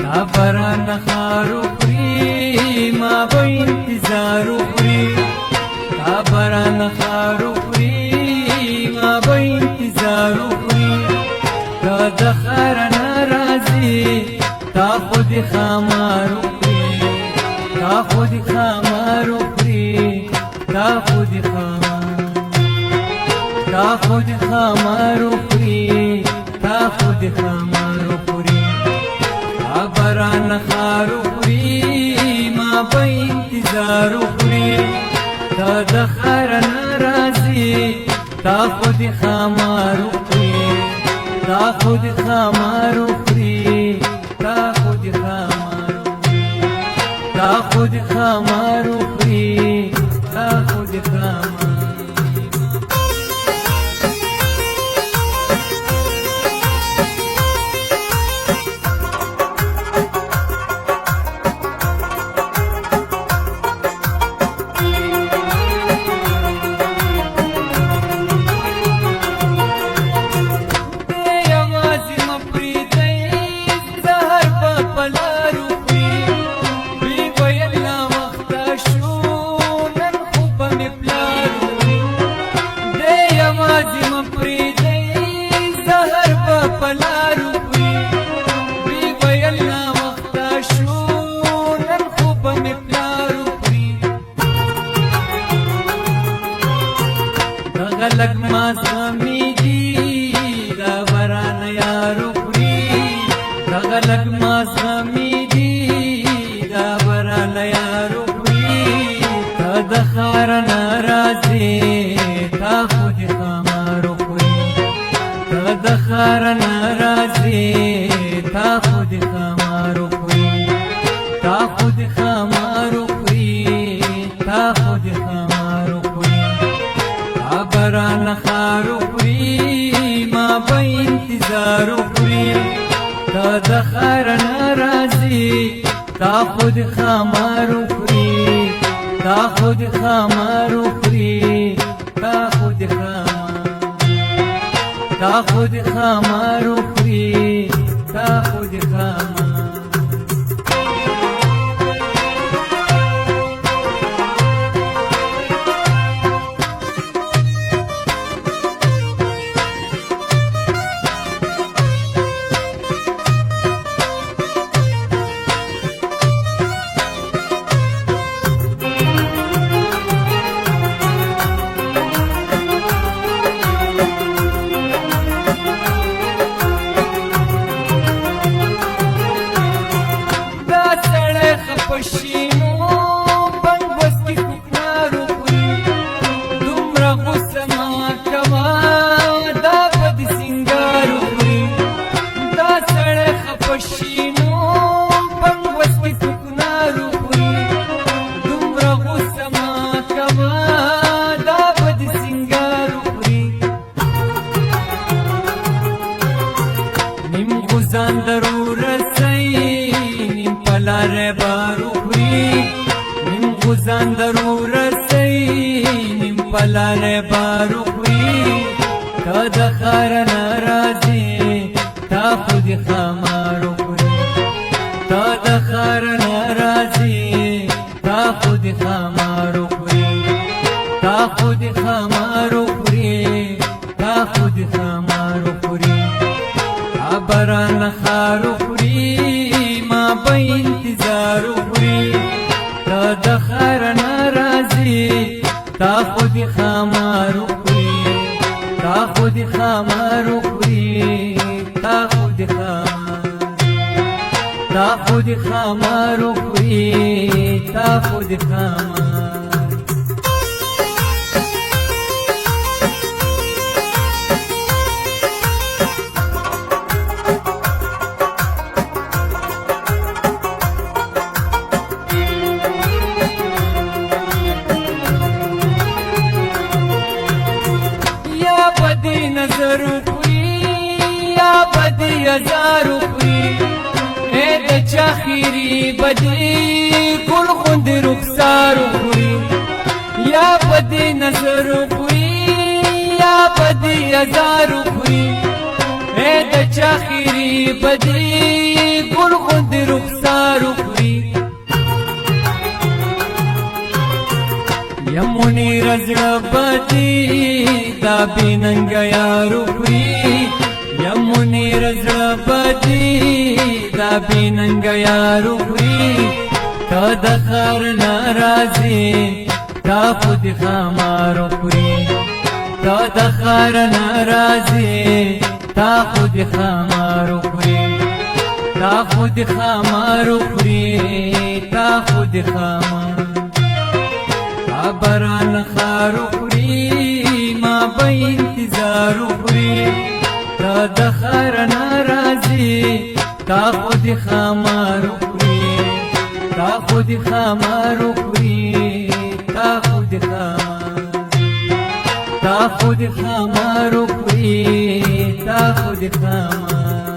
دا باران خارو خوري ما به انتظار وخوري دا باران خارو خوري ما به انتظار وخوري دا د خار نه راځي تا خود خامار وخوري تا خود خامار وخوري تا خود خامار تا خود خامار وخوري تا خود خامار وخوري دا باران خارو خوري ما به انتظار وخوري دا د خار نه راځي تا خود خامار وخوري تا خود خامار وخوري تا خود خامار تا خود خامار وخوري تا خود خامار لگ ما زغمی دی دا باران یارو خوري دغه لگ ما زغمی دی دا باران یارو خوري تا د خار نه راځي تا خود خامار وخوري تا د خار نه راځي تا خود خامار وخوري تا خود خامار وخوري تا خود خامار وخوري باران خارو خوري ما به انتظار وخوري تا د خار نه راځي تا خود خامار وخوري تا خود خامار وخوري تا خود خامار تا خود خامار وخوري تا خود خامار پشینو بند بسکی کوکنارو خوري دومره غوسه ما کوه دا بد سینګارو خوري دا سړی خپشینو بند بسکی کوکنارو خوري دومره غوسه ما کوه دا بد سینګارو خوري نیم غوزان درو رسئ نیم پلاره بارو نیم غوزان درو رسئ نیم پلاره بارو خوري تا د خار نه راځي تا خود خامار وخوري تا د خار نه راځي تا خود خامار وخوري تا خود خامار وخوري تا خود خامار وخوري باران خار وخوري ما به انتظار وخوري تا د خار نه راځي تا خود خامار وخوري تا خود خامار وخوري تا خود خامار تا خود خامار وخوري تا خود خامار نظر خوري یا بدی هزار خوري اے د چاخيري بدی ګل خوند رخسار خوري یا بدی نظر خوري یا بدی هزار خوري اے د چاخيري بدی ګل خوند رخسار زړه بدی دا بیننګ یارو خوري یا منیر زړه بدی دا بیننګ یارو خوري تا د خار ناراضي تا خود خمارو خوري تا د خار ناراضي تا خود خمارو خوري تا خود خمارو خوري تا خود خمار تا بران خارو خوري ما به انتظارو خوري تا د خار ناراضي تا خود خمارو خوري تا خود خمارو خوري تا خود خمار تا خود خمارو خوري تا خود خمار